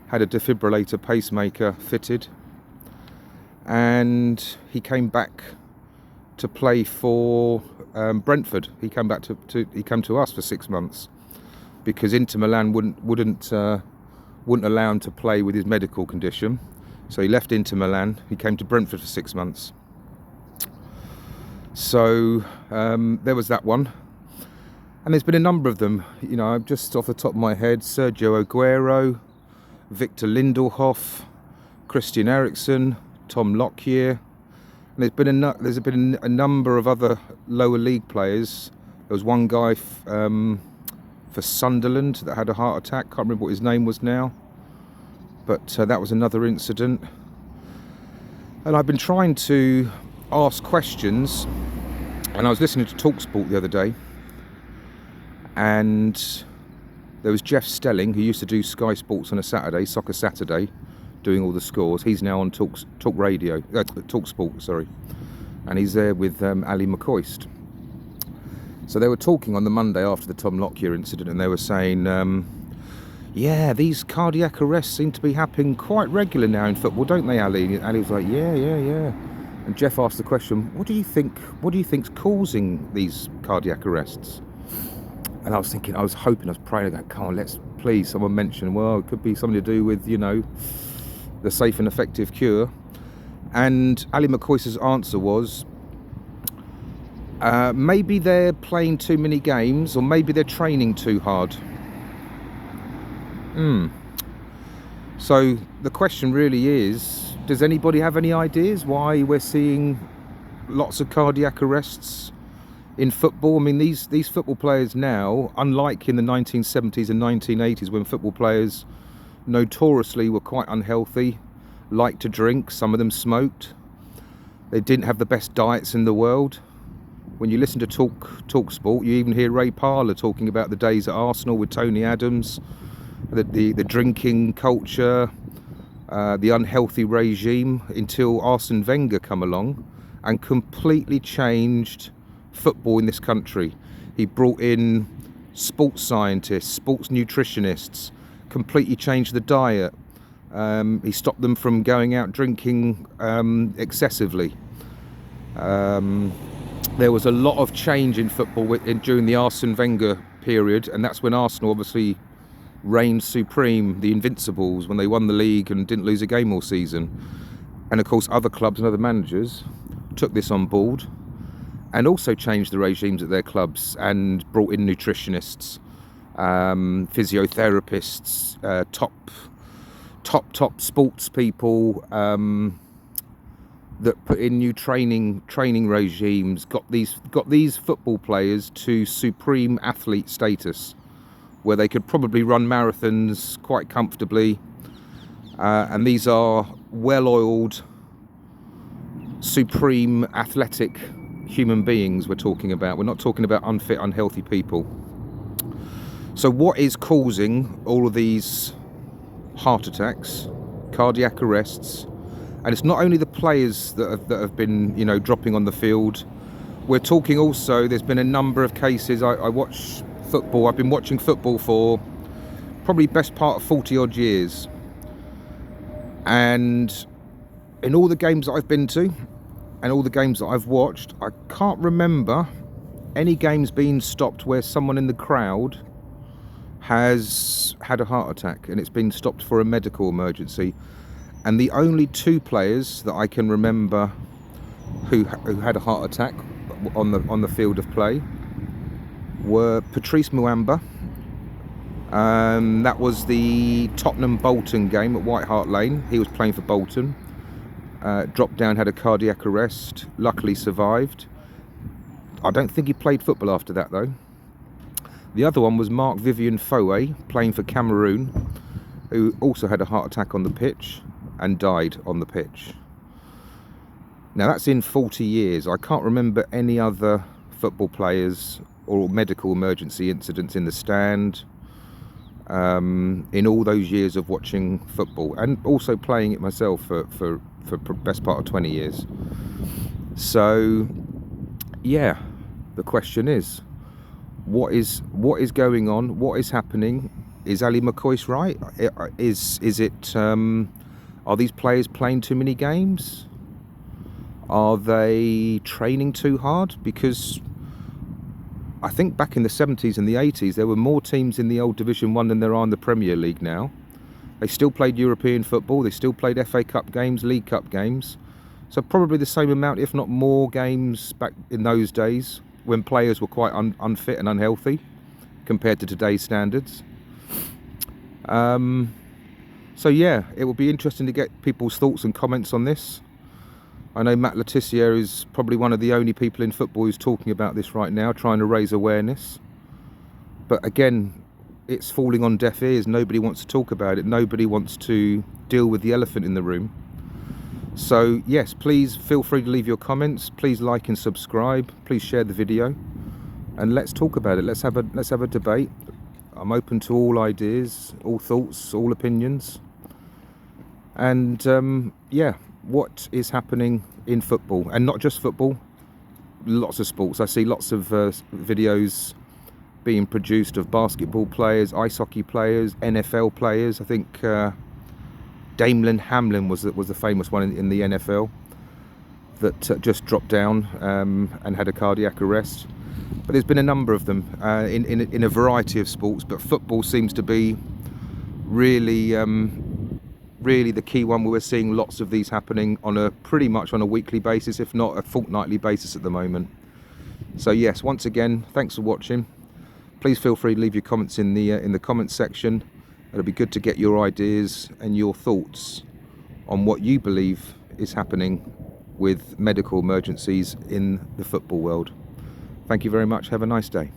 had a defibrillator pacemaker fitted, and he came back to play for Brentford. He came back he came to us for 6 months because Inter Milan wouldn't allow him to play with his medical condition. So he left Inter Milan. He came to Brentford for 6 months. So there was that one. And there's been a number of them, you know, just off the top of my head: Sergio Aguero, Victor Lindelhoff, Christian Eriksen, Tom Lockyer. And there's been a number of other lower league players. There was one guy for Sunderland that had a heart attack. Can't remember what his name was now. But that was another incident. And I've been trying to ask questions. And I was listening to TalkSport the other day. And there was Jeff Stelling, who used to do Sky Sports on a Saturday, Soccer Saturday, doing all the scores. He's now on TalkSport, sorry. And he's there with Ali McCoist. So they were talking on the Monday after the Tom Lockyer incident, and they were saying, yeah, these cardiac arrests seem to be happening quite regular now in football, don't they, Ali? And Ali was like, yeah. And Jeff asked the question, what do you think's causing these cardiac arrests? And I was thinking, I was praying, going, come on, let's please someone mention, well, it could be something to do with, you know, the safe and effective cure. And Ali McCoist's answer was, maybe they're playing too many games, or maybe they're training too hard. So the question really is, does anybody have any ideas why we're seeing lots of cardiac arrests in football? I mean, these football players now, unlike in the 1970s and 1980s when football players notoriously were quite unhealthy, liked to drink, some of them smoked, they didn't have the best diets in the world. When you listen to TalkSport, you even hear Ray Parlour talking about the days at Arsenal with Tony Adams, the drinking culture, the unhealthy regime, until Arsene Wenger come along and completely changed football in this country. He brought in sports scientists, sports nutritionists, completely changed the diet. He stopped them from going out drinking excessively. There was a lot of change in football during the Arsene Wenger period, and that's when Arsenal obviously reigned supreme, the Invincibles, when they won the league and didn't lose a game all season. And of course other clubs and other managers took this on board and also changed the regimes at their clubs and brought in nutritionists, physiotherapists, top sports people, that put in new training regimes, got these football players to supreme athlete status, where they could probably run marathons quite comfortably, and these are well-oiled, supreme athletic human beings we're talking about. We're not talking about unfit, unhealthy people. So what is causing all of these heart attacks, cardiac arrests? And it's not only the players that have been, you know, dropping on the field. We're talking also, there's been a number of cases. I watch football. I've been watching football for probably best part of 40 odd years. And in all the games that I've been to and all the games that I've watched, I can't remember any games being stopped where someone in the crowd has had a heart attack and it's been stopped for a medical emergency. And the only two players that I can remember who had a heart attack on the field of play were Patrice Muamba. That was the Tottenham-Bolton game at White Hart Lane. He was playing for Bolton. Dropped down, had a cardiac arrest, luckily survived. I don't think he played football after that though. The other one was Mark Vivian Foe, playing for Cameroon, who also had a heart attack on the pitch and died on the pitch. Now that's in 40 years. I can't remember any other football players or medical emergency incidents in the stand in all those years of watching football and also playing it myself for best part of 20 years. So yeah, the question is, what is going on? What is happening? Is Ali McCoy's right? Is it? Are these players playing too many games? Are they training too hard? Because I think back in the 70s and the 80s, there were more teams in the old Division 1 than there are in the Premier League now. They still played European football, they still played FA Cup games, League Cup games. So probably the same amount, if not more, games back in those days when players were quite unfit and unhealthy compared to today's standards. So yeah, it will be interesting to get people's thoughts and comments on this. I know Matt Letizia is probably one of the only people in football who's talking about this right now, trying to raise awareness. But again, it's falling on deaf ears. Nobody wants to talk about it. Nobody wants to deal with the elephant in the room. So yes, please feel free to leave your comments. Please like and subscribe. Please share the video, and let's talk about it. Let's have a debate. I'm open to all ideas, all thoughts, all opinions. And yeah, what is happening in football, and not just football, lots of sports. I see lots of videos being produced of basketball players, ice hockey players, NFL players. I think Damon Hamlin was the famous one in the NFL that just dropped down and had a cardiac arrest. But there's been a number of them in a variety of sports, but football seems to be really the key one, where we're seeing lots of these happening pretty much on a weekly basis, if not a fortnightly basis at the moment. So yes, once again, thanks for watching. Please feel free to leave your comments in the comments section. It'll be good to get your ideas and your thoughts on what you believe is happening with medical emergencies in the football world. Thank you very much. Have a nice day.